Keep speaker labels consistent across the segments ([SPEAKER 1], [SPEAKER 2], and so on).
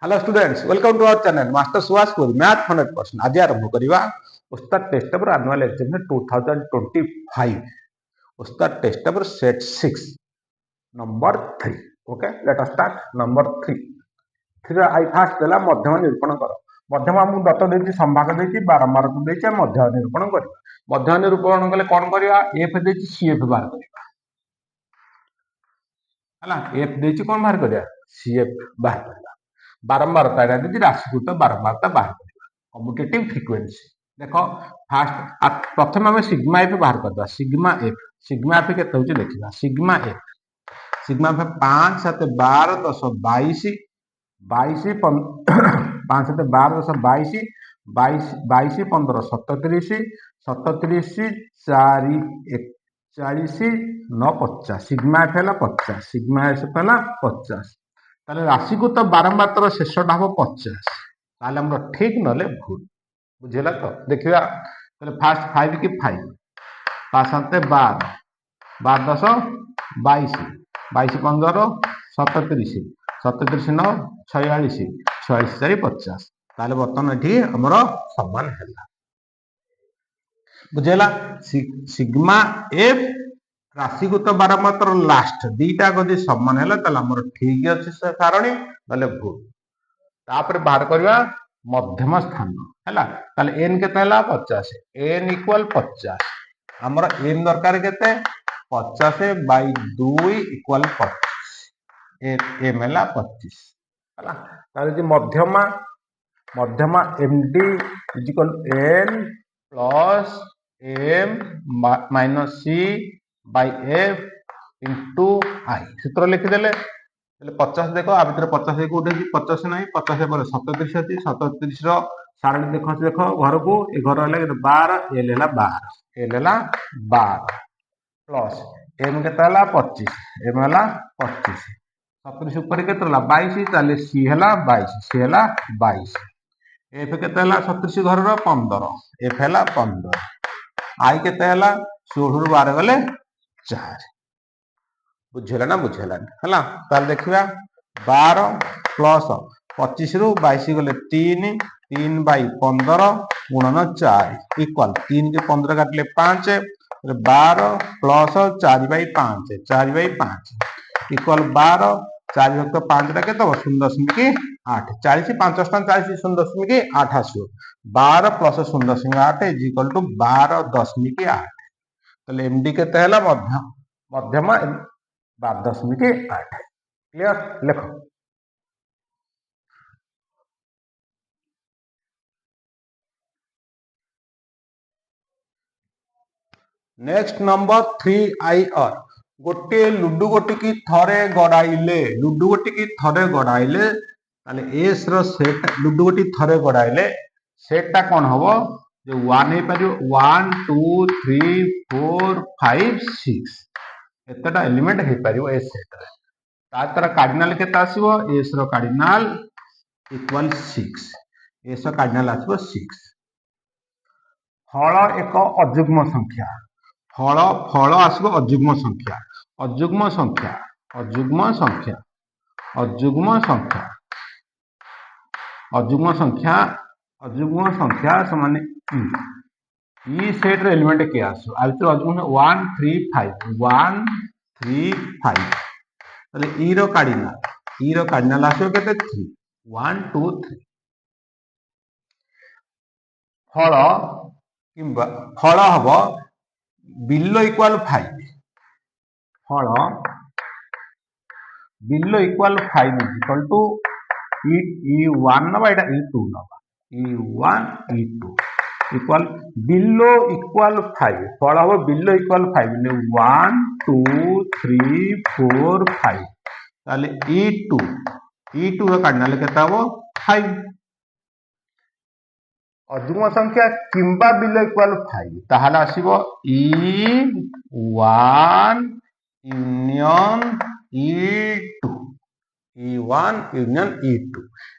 [SPEAKER 1] Hello students, welcome to our channel master Subhash coach math 100%। आज आरंभ करवा उस्ताद टेस्ट पेपर एनुअल एग्जाम 2025 उस्ताद test paper set 6 number 3। Okay, let us start. Number 3 आई फास्ट देला मध्यम निरूपण कर। मध्यम आमको दत्त देती संभाग देती बारंबार को देती मध्यम निरूपण करवा। मध्यम निरूपण कले कौन करवा? एफ देती सीएफ बाहर करवा। हला एफ देती कौन बाहर करवा? सीएफ बाहर करवा। बारंबारता यदि राशिकृत बारंबारता बाहर करवा। कम्यूटेटिव फ्रिक्वेंसी देख फास्ट प्रथम आम सिग्मा एफ बाहर करवा। सिग्मा एफ केते होची देखिबा। Sigma F 5 7 12 10 22 22 5 7 12 10 22 22 15 37 37 4 41 9 50। सिग्मा एफ है 50। सिग्मा एफ है 50। ताले राशिकृत बारंबार शेषटा हम 50। ताले हमर ठीक नले भूल। बुझेला तो देखिया। ताले फास्ट 5 की 5 5 7 12 12 10 22 22 15 37 37 9 46 46 4 50। ताले बर्तमान एठी हमर समान हैला। बुझेला। सिग्मा एफ राशिकृत बारंबार लास्ट दीटा गदी समान है ठीक अच्छे सारणी ना भूल। तापर बाहर करवा मध्यम स्थान है। एन के 50 एन इक्वल 50 आमर एन दरकार के 50 बाई 2 इक्वल 25 एम है 25 है। मध्यमा मध्यमा M D equal N plus M minus C by F into I सूत्र लिखिदेले 50 देख आ भर 50 कौटे 50 ना 50 पर 37 अच्छी 37 सारणी देख घर को ये घर है 12 एल है 12 एल है 12 प्लस एम के 25 एम है 25 37 ऊपर के 22 ताले सी है 22 सी है 22 एफ के 37 घर 15 एफ है 15 आई के 16 12 गले 4। बुझेला ना बुझेला है। देखिए 12 प्लस 25 रु 22 गले 3 3 बाई 15 गुणन 4 इक्वल 3 के 15 काटिले 5 12 प्लस 4 बाई 5 4 बाई 5 इक्वल 12 4 भक्त 5 टा के 0.8 40 5 40 0.8 आसो 12 प्लस 0.8 इज इक्वल टू 12.8। तो एमडी के मध्यम 12.8 क्लियर लिख। नेक्स्ट नंबर 3 आई आर गोटे लुडु गोटी की थरे गड़ाइले लुडु गोटी की थरे गड़ाइले ताले एस रो सेट लुडु गोटी थरे गड़ाइले सेटटा कौन हबो जो 1 हे पारियो 1 2 3 4 5 6 एतटा एलिमेंट हे पारियो ए सेट रे तार कार्डिनल केते आसीबो एस रो कार्डिनल इक्वल 6 एस रो कार्डिनल आसीबो 6। फल एक अजुग्म संख्या फल फल आसीबो अजुग्म संख्या अजुग्म संख्या अजुग्म संख्या अजुग्म संख्या अजुग्म संख्या अजुग्म संख्या समान ई सेट रे एलिमेंट के आसो आ भीतर अजुग्म 1 3 5 1 3 5 तले ई रो कार्डिनल आसो केते 3 1 2 3 फल किंबा फल हबो बिलो इक्वल 5 फल below equal 5 equal to E1 नबा एटा E2 नबा E1 E2 equal below equal 5 फल हबो बिलो इक्वल 5 ने 1 2 3 4 5 ताले E2 रो कार्डिनल केता हबो 5 अजुग्म संख्या किंबा बिलो इक्वल 5 ताहाले आसीबो E1 union E2 E1 union E2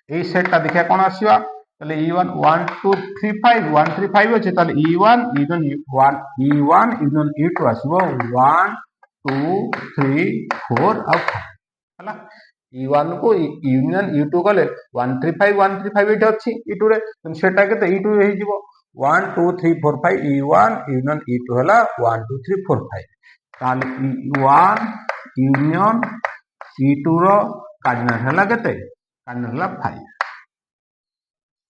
[SPEAKER 1] ए सेटटा देखिया कोन आसीबा ताले E1 1 2 3 5 1 3 5 अछि ताले E1 union E1 union E2 आसीबो 1 2 3 4 आ 5 हला E1 को यूनियन E2 गले 135 एठी अछि E2 रे सेटा केते E2 हेइ जिवो 1 2 3 4 5 E1 यूनियन E2 हला 1 2 3 4 5 ताले E1 यूनियन E2 रो कार्डिनल हला केते कार्डिनल हला 5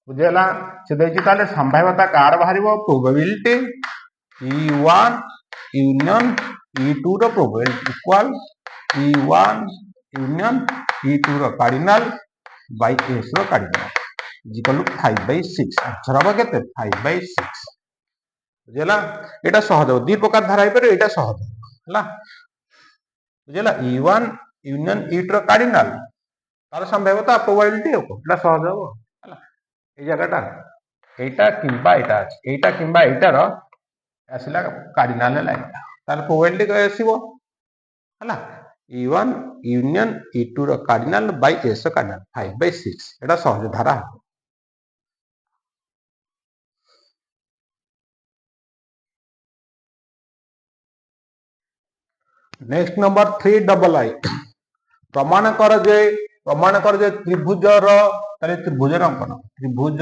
[SPEAKER 1] बुझेला से देछि ताले संभाव्यता कार बाहरिबो प्रोबेबिलिटी E1 यूनियन E2 रो probability equal E1 union E2 रो कार्डिनल बाय S रो कार्डिनल इक्वल 5/6 आंसर हबो केते 5/6 बुझेला एटा सहज हो दी प्रकार धारा पर एटा सहज हला बुझेला E1 यूनियन E2 रो कार्डिनल तार संभाव्यता प्रोबेबिलिटी हो एटा सहज हो हला ए जगहटा एटा किंबा एटा रो आसिला कार्डिनल लाइन तार प्रोबेबिलिटी को आसीबो हला E1 यूनियन E2 रो कार्डिनल बाय S कार्डिनल 5/6 एटा सहज धारा नेक्स्ट नंबर 3 प्रमाण कर जे त्रिभुज रो ताले त्रिभुज रो अंकन त्रिभुज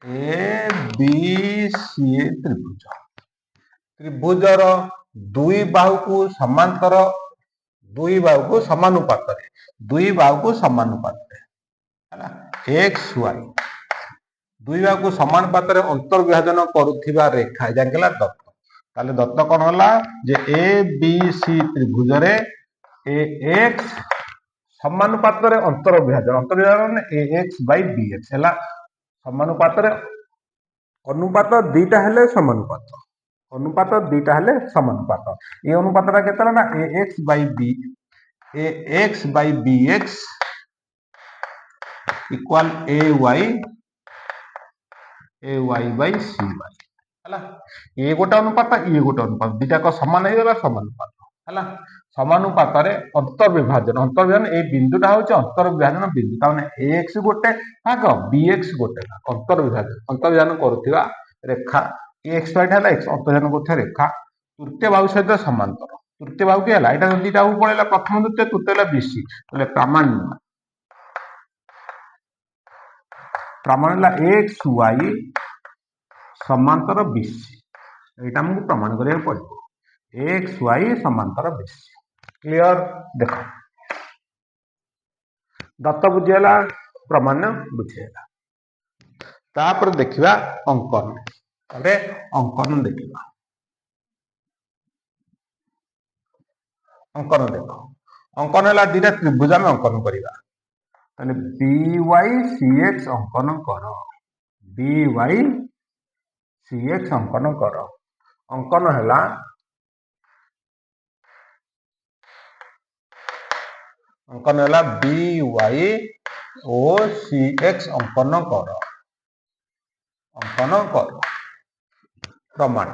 [SPEAKER 1] ए बी सी त्रिभुज रो दुई बाहु को समांतर दुई बाहु को समानुपात हला x y दुई बाहु को समानुपात रे अंतर विभाजन करूथिबा रेखा जांकेला दत्त ताले दत्त कोन होला जे ए बी सी त्रिभुज रे ए एक्स समानुपात रे अंतर विभाजन ax by bx हला समानुपात रे अनुपात दुईटा हेले समानुपात ए अनुपातटा केतला ना ax by bx equal ay by cy हला ए गोटा अनुपात दुटा को समान हे गला समानुपात हला समानुपात रे अंतर विभाजन ए बिंदुटा होचे अंतर विभाजन बिंदु ताने ax गोटे भाग bx गोटे भाग अंतर विभाजन करूथिबा रेखा x y हला x अंतर विभाजन करूथिबा रेखा तृतीय बाहु सहित समांतर तृतीय बाहु के हला एटा दुटा बाहु पळेला प्रथम द्वितीय तृतीय हला BC तले प्रमाण हला x y समांतर BC एटा हमकु प्रमाण करिया पड़िबो x y समांतर BC क्लियर देखो दत्त बुझेला प्रमाण बुझेला तापर देखिबा अंकन तारे अंकन देखिबा अंकन देखो अंकन हला दिटा त्रिभुज में अंकन करिबा ताले BY CX अंकन करो BY CX अंकन करो अंकन हला BY ओ CX अंकन करो प्रमाण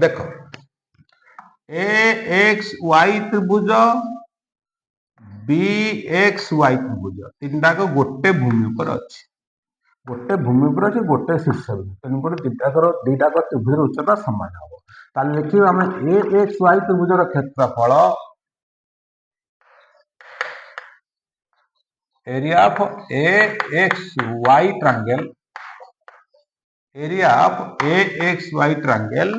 [SPEAKER 1] देखो AXY त्रिभुज BXY त्रिभुज तीनटा को गोटे भूमि पर अछि गोटे शीर्ष बिंदु तेणुकर दुईटा त्रिभुज उच्चता समान हम ताले लिखिबा हम AXY त्रिभुज क्षेत्रफल area of AXY triangle area of BYX triangle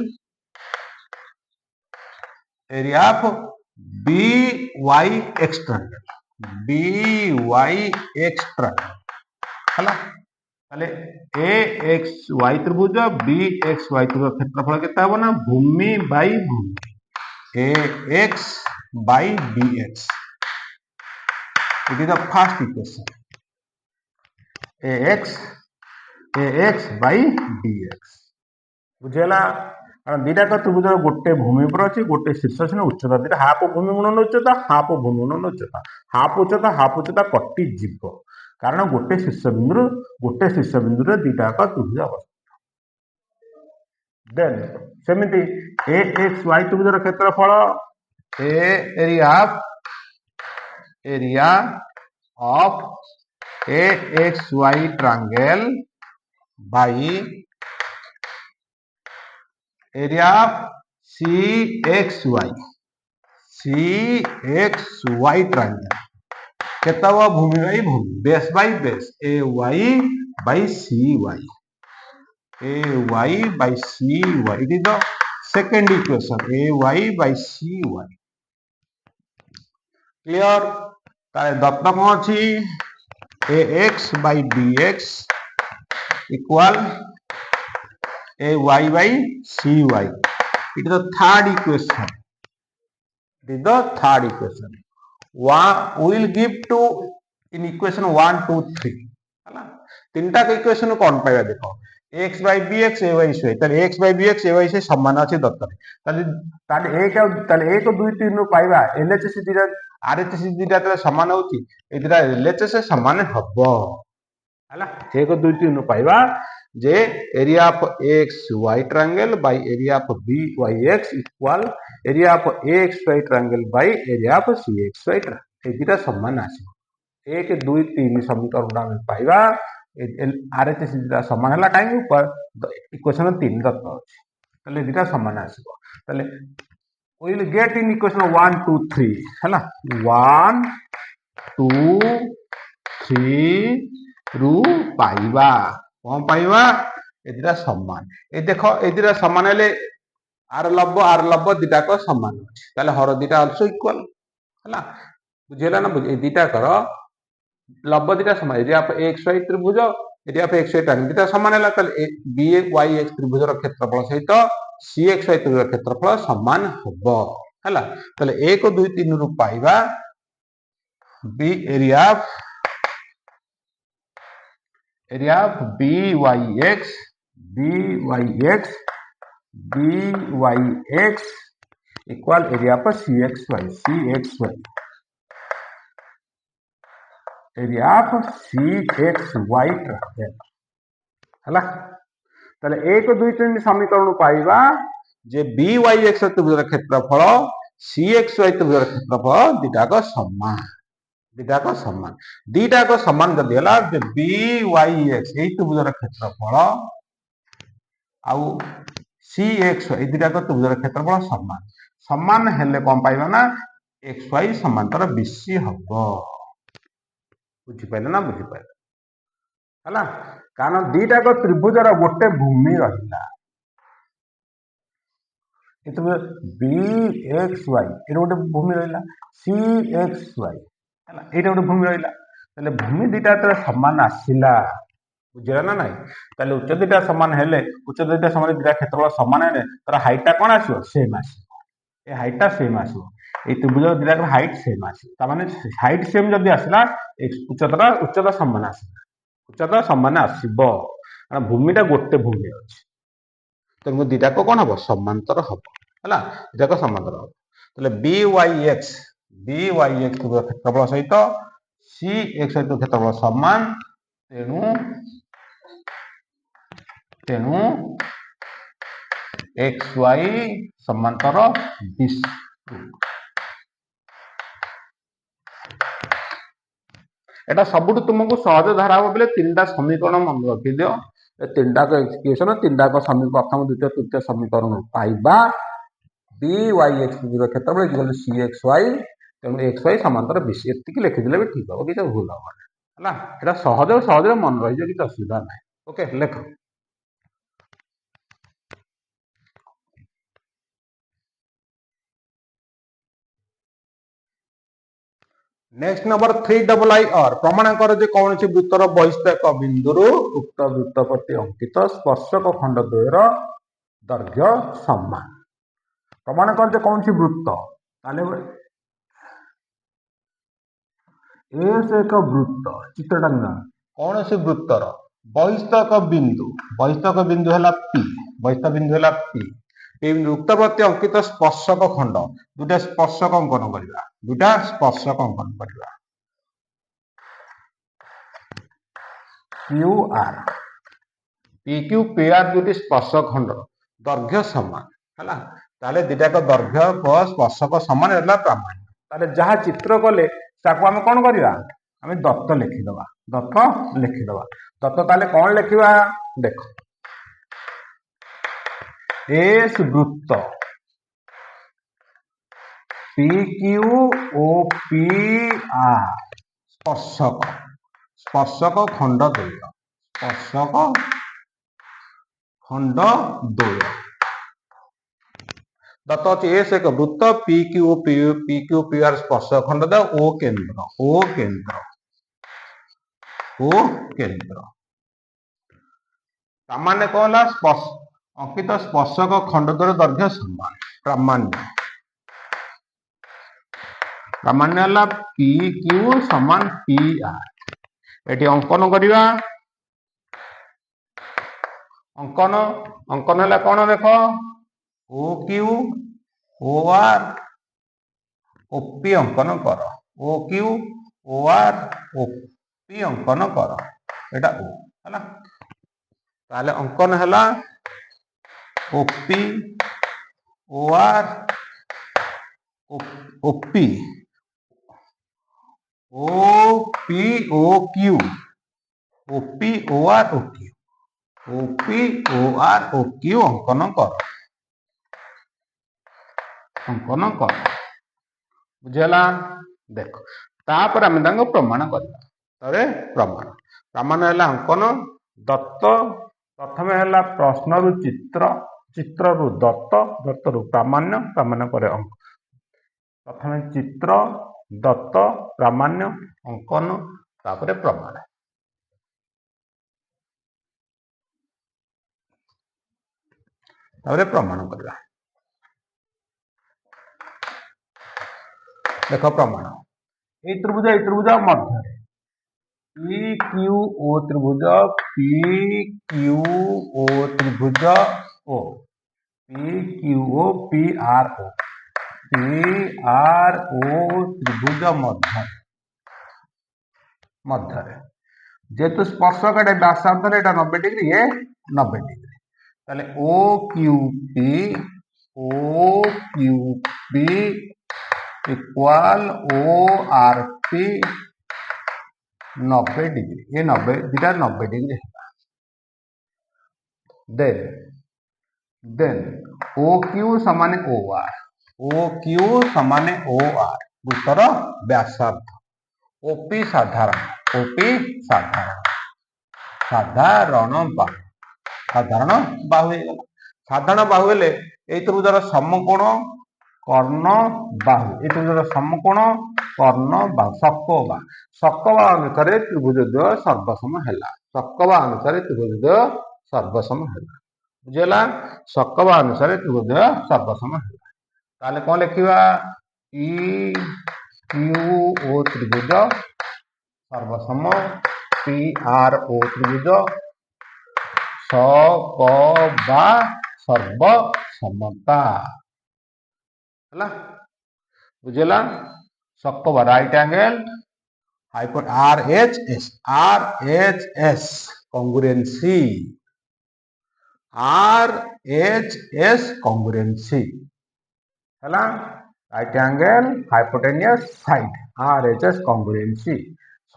[SPEAKER 1] हला ताले AXY त्रिभुज BXY त्रिभुज क्षेत्रफल केते हबो ना भूमि बाय भूमि AX by BX it is the first equation AX by BX बुझेला दुईटा त्रिभुज गोटे भूमि पर अच्छी गोटे शीर्ष उच्चता दुटा हाफ भूमि गुणन उच्चता हाफ उच्चता कटि जीव कारण गोटे शीर्ष बिंदु दुईटा त्रिभुज अवस्थित देन सेमिति AXY त्रिभुज क्षेत्रफल area of AXY triangle by area of CXY triangle केता भूमि बाई भूमि base by base AY by CY it is the second equation AY by CY clear ताले दत्त कौन अछि AX by BX equal AY by CY it is the third equation one will give to in equation 1 2 3 है ना तीनटा के equation कौन पाइबा देखो x by bx ay by ताले x by bx ay से समान अछि दत्त रे ताले 1 2 3 नु पाइबा LHS दिरा RHS दिरा त समान होची ए दिरा LHS समान हबो हैला 1 2 3 नु पाइबा जे area of XY triangle by area of BYX equal area of AXY triangle by area of CXY triangle ए दिरा समान आसी 1 2 3 समीकरण हम पाइबा RHS दिरा समान हला काई ऊपर इक्वेशन 3 दत्त अछि तले दिरा समान आसीबो तले we will get in equation 1 2 3 हला 1 2 3 रु पाइबा कौन पाइबा एदिरा समान ए देखो एदिरा समान हेले आर लब्ब दिटा को समान अछि ताले हर दिटा आल्सो इक्वल हला बुझेला ना बुझे दिटा करो लब्ब दिटा समान एरिया ऑफ XY त्रिभुज एरिया ऑफ XY ट्रायंगल दिटा समान हला ताले BYX त्रिभुजर क्षेत्रफल सहित CXY त्रिभुजर क्षेत्रफल समान हबो हला ताले 1 2 3 रु पाइबा बी area of BYX equal area of CXY area of CXY triangle हला ताले 1 2 3 समीकरण पाइबा जे BYX त्रिभुजर क्षेत्रफल CXY त्रिभुजर क्षेत्रफल दिटा को समान जदि हला जे BYX ए त्रिभुजर क्षेत्रफल आउ CXY ए दिटा को त्रिभुजर क्षेत्रफल समान हेले कोन पाइबा ना XY समांतर BC हबो बुझि पाइले ना बुझि पाइले हला कारण दिटा को त्रिभुजर गोटे भूमि रहिला एतो BXY ए गोटे भूमि रहिला CXY हला एटा गोटे भूमि रहिला तले भूमि दिटा त समान आसिला बुझला ना नाही तले उच्च दिटा समान हेले उच्च दिटा समान दिटा क्षेत्रफल समान हेले तर हाइटटा कोन आसीबो सेम आसीबो ए हाइटटा सेम आसीबो ए त्रिभुज दिटा के हाइट सेम आसीबो त माने हाइट सेम जदी आसिला उच्चता समान आसीबो कारण भूमिटा गोटे भूमि अछि त दिटा को कोन हबो समांतर हबो हला दिटा को समांतर हबो तले BYX क्षेत्रफल सहित CXY क्षेत्रफल समान तेणु XY समांतर BC एटा सबुठ तुमको सहज धारा हो बेले तीनटा समीकरण मन रखि दियो ए तीनटा को इक्वेशन तीनटा को समीकरण प्रथम द्वितीय तृतीय समीकरण पाइबा BYX क्षेत्रफल इक्वल CXY तेणु XY समांतर BC एतिकी लिखि दिले भी ठीक हो कि भूल हो हला एटा सहज मन रहि जे कि असुविधा नै ओके लेख नेक्स्ट नंबर 3II प्रमाण कर जे कौन सी वृत्तर बहिस्थ एक बिंदु उक्त वृत्त प्रति अंकित स्पर्शक खंड द्वयर दैर्घ्य समान प्रमाण कर जे कौन सी वृत्त ताले एस एक वृत्त चित्रटा कौन सी वृत्तर बहिस्थ एक बिंदु है P उक्त प्रति अंकित स्पर्शक खंड दुटा स्पर्शक अंकन करिबा QR PQ PR दुटी स्पर्शक खंड दैर्घ्य समान हला ताले दिटा को दैर्घ्य को स्पर्शक समान होला प्रमाण ताले जहा चित्र कले ताको हम कोन करिवा हम दत्त लिखिदबा दत्त ताले कोन लिखिबा देखो एस वृत्त P Q O P R स्पर्शक स्पर्शक खंड द्वय स्पर्शक खंड द्वय दत्त अच्छी एस एक वृत्त पी क्यू पी आर स्पर्शक खंड द्वय ओ केंद्र सामान्य कौन है अंकित स्पर्शक खंड द्वय दैर्घ्य समान प्रामाण्य है पी क्यू समान पी आर एटी अंकन करिवा अंकन है कौन देख O Q O R O P अंकन कर O Q O R O P अंकन कर एटा ओ है ताले अंकन है O P O R O P O P O Q O P O R O Q O P O R O Q अंकन कर बुझेला देख तापर आम प्रमाण करवा प्रमाण है अंकन दत्त प्रथम है प्रश्न रु चित्र रु दत्त रु प्रामाण्य पर अंक प्रथम चित्र दत्त प्रामाण्य अंकन तापर प्रमाण प्रमाण करवा देख प्रमाण ये त्रिभुज मध्य पी क्यू ओ त्रिभुज पी क्यू ओ त्रिभुज O P Q O P R O त्रिभुज मध्य जेतु स्पर्शक व्यासार्ध 90 डिग्री ये 90 डिग्री ताले O Q P equal O R P 90 degree ये 90 डिग्री है देन ओ क्यू समान ओ आर वृत्तर व्यासार्ध ओपी साधारण बाहु हेले ए त्रिभुजर समकोण कर्ण बाहु ए त्रिभुजर समकोण कर्ण बाहु सकवा अनुसार त्रिभुज द्वय सर्वसम है बुझेला सकवा अनुसार त्रिभुज द्वय सर्वसम है ताले कौन लिखिबा पी क्यू ओ त्रिभुज सर्वसम पी आर ओ त्रिभुज सकवा सर्वसमता है बुझेला सकवा right angle हाइपोट R H S congruency है right angle hypotenuse side RHS congruency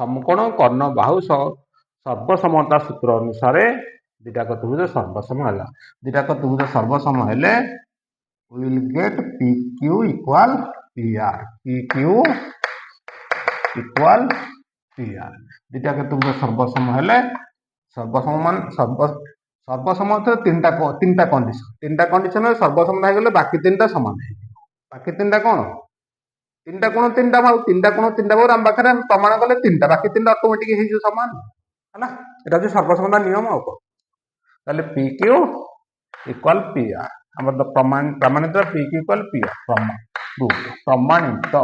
[SPEAKER 1] समकोण कर्ण बाहु सर्वसमता सूत्र अनुसार दुटाक त्रिभुज सर्वसम है दुटाक त्रिभुज सर्वसम हेले will get P Q equal P R दुटाक त्रिभुज सर्वसम हेले सर्वसम तीनटा कंडीशन सर्वसम हो गले बाकी तीनटा समान है बाकी तीनटा कौन तीनटा कोण तीनटा भाव आम पाखे प्रमाण कले तीनटा बाकी तीनटा ऑटोमेटिक हो सामान है एटा जो सर्वसमता नियम आ ताले P Q equal P R प्रमाणित P Q equal P R प्रमाणित